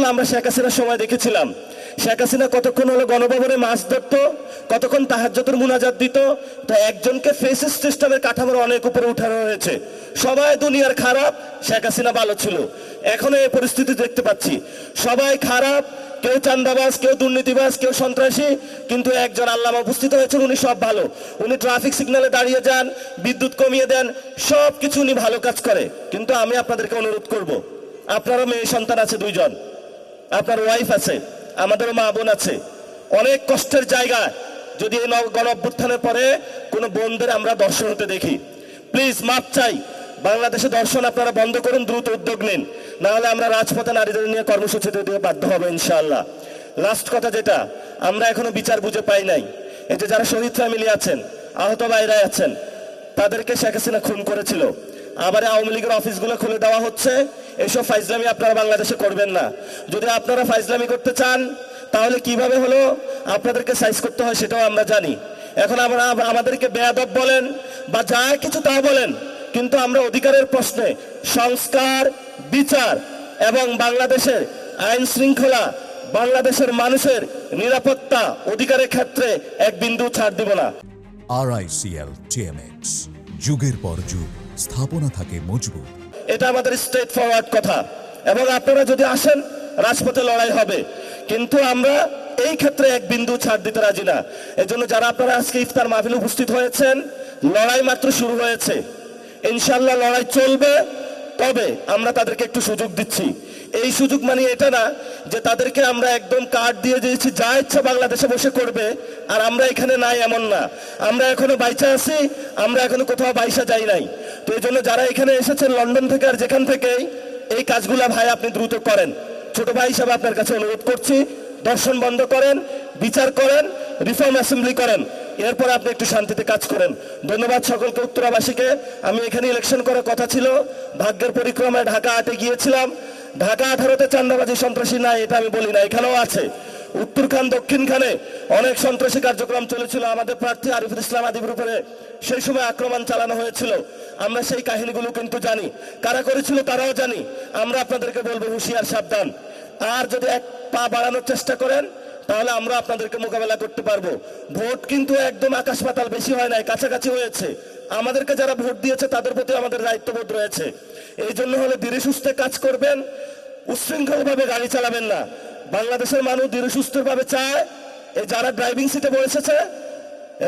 হলো আমরা শেখ হাসিনার সময় দেখেছিলাম শেখ হাসিনা কতক্ষণ হলো গণভবনে মাছ ধরতো, কতক্ষণ তাহাজ্জুদের মুনাজাত দিত। তো একজনকে ফেসিস্ট সিস্টেমের কাঠামোর অনেক উপরে উঠানো হয়েছে। সবাই দুনিয়ার খারাপ, শেখ হাসিনা ভালো ছিল। এখন এই পরিস্থিতি দেখতে পাচ্ছি সবাই খারাপ, কেউ চান্দাবাজ, কেউ দুর্নীতিবাজ, কেউ সন্ত্রাসী, কিন্তু একজন আল্লামা উপস্থিত হয়েছেন, উনি সব ভালো। উনি ট্রাফিক সিগন্যালে দাঁড়িয়ে যান, বিদ্যুৎ কমিয়ে দেন, সব কিছু উনি ভালো কাজ করে। কিন্তু আমি আপনাদেরকে অনুরোধ করব, আপনারও মেয়ে সন্তান আছে দুইজন, আপনার ওয়াইফ আছে, আমাদেরও মা বোন আছে, অনেক কষ্টের জায়গায় যদি এই গণ অভ্যুত্থানের পরে কোনো বোনদের আমরা দর্শন হতে দেখি, প্লিজ মাপ চাই, বাংলাদেশে দর্শন আপনারা বন্ধ করুন, দ্রুত উদ্যোগ নিন, না হলে আমরা রাজপথে নারীদের নিয়ে কর্মসূচি দিতে বাধ্য হবো ইনশাআল্লাহ। লাস্ট কথা যেটা, আমরা এখনো বিচার বুঝে পাই নাই। এই যে যারা শহীদ ফ্যামিলি আছেন, আহত ভাইরা আছেন, তাদেরকে শেখ হাসিনা খুন করেছিল, আবার আওয়ামী লীগের অফিসগুলো খুলে দেওয়া হচ্ছে। এসব ফাইজলামি আপনারা বাংলাদেশে করবেন না। যদি আপনারা ফাইজলামি করতে চান তাহলে কিভাবে হলো আপনাদেরকে সাইজ করতে হয় সেটাও আমরা জানি। এখন আমরা আমাদেরকে বেয়াদব বলেন বা যা কিছু তা বলেন, কিন্তু আমরা অধিকারের প্রশ্নে সংস্কার, বিচার এবং বাংলাদেশের আইন শৃঙ্খলা, বাংলাদেশের মানুষের নিরাপত্তা অধিকারের ক্ষেত্রে এক বিন্দু ছাড় দিব না। RICL TMX, যুগের পর যুগ স্থাপনা থাকে মজবুত। এটা আমাদের স্ট্রেট ফরওয়ার্ড কথা, এবং আপনারা যদি আসেন রাজপথে লড়াই হবে, কিন্তু আমরা এই ক্ষেত্রে এক বিন্দু ছাড় দিতে রাজি না। এজন্য যারা আপনারা আজকে ইফতার মাহফিলে উপস্থিত হয়েছেন, লড়াই মাত্র শুরু হয়েছে, ইনশাআল্লাহ লড়াই চলবে। তবে আমরা তাদেরকে একটু সুযোগ দিচ্ছি। এই সুযোগ মানে এটা না যে তাদেরকে আমরা একদম কার্ড দিয়ে দিয়েছি, যা ইচ্ছা বাংলাদেশে বসে করবে আর আমরা এখানে নাই, এমন না। আমরা এখনো বাইচা আছি, আমরা এখনো কোথাও বাইসা যাই নাই। তো এই জন্য যারা এখানে এসেছেন লন্ডন থেকে আর যেখান থেকেই, এই কাজগুলা ভাই আপনি দ্রুত করেন। ছোট ভাই হিসাবে আপনার কাছে অনুরোধ করছি, দর্শন বন্ধ করেন, বিচার করেন, রিফর্ম অ্যাসেম্বলি করেন, এরপর আপনি একটু শান্তিতে কাজ করেন। ধন্যবাদ সকলকে, উত্তরাবাসীকে। আমি এখানে ইলেকশন করার কথা ছিল, ভাগ্যের পরিক্রমায় ঢাকা 8-এ গিয়েছিলাম। ঢাকা 18-তে চান্দাবাজি সন্ত্রাসী নাই এটা আমি বলি না, এখানেও আছে। উত্তরখান দক্ষিণখানে অনেক সন্ত্রাসী কার্যক্রম চলেছিল, আমাদের প্রার্থী আরিফুল ইসলাম আদিবের উপরে সেই সময় আক্রমণ চালানো হয়েছিল। আমরা সেই কাহিনীগুলো কিন্তু জানি, কারা করেছিল তারাও জানি। আমরা আপনাদেরকে বলবো হুঁশিয়ার, সাবধান। আর যদি এক পা বাড়ানোর চেষ্টা করেন তাহলে আমরা আপনাদেরকে মোকাবেলা করতে পারবো। ভোট কিন্তু একদম আকাশ পাতাল বেশি হয় নাই, কাছাকাছি হয়েছে। আমাদেরকে যারা ভোট দিয়েছে তাদের প্রতি আমাদের দায়িত্ববোধ রয়েছে। এই জন্য হলে ধীরে সুস্থে কাজ করবেন, উচ্ছৃঙ্খলভাবে গাড়ি চালাবেন না। বাংলাদেশের মানুষ ধীরে সুস্থভাবে চায়। এই যারা ড্রাইভিং সিটে বসেছে,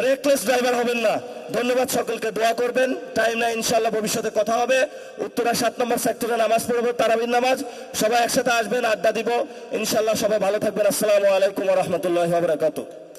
রেকলেস ড্রাইভার হবেন না। ধন্যবাদ সকলকে, দোয়া করবেন। টাইম নাই, ইনশাআল্লাহ ভবিষ্যতে কথা হবে। উত্তরা 7 নম্বর সেক্টরে নামাজ পড়বো, তারাবির নামাজ। সবাই একসাথে আসবেন, আড্ডা দিব ইনশাআল্লাহ। সবাই ভালো থাকবেন। আসসালামু আলাইকুম ওয়া রাহমাতুল্লাহি ওয়া বারাকাতুহু।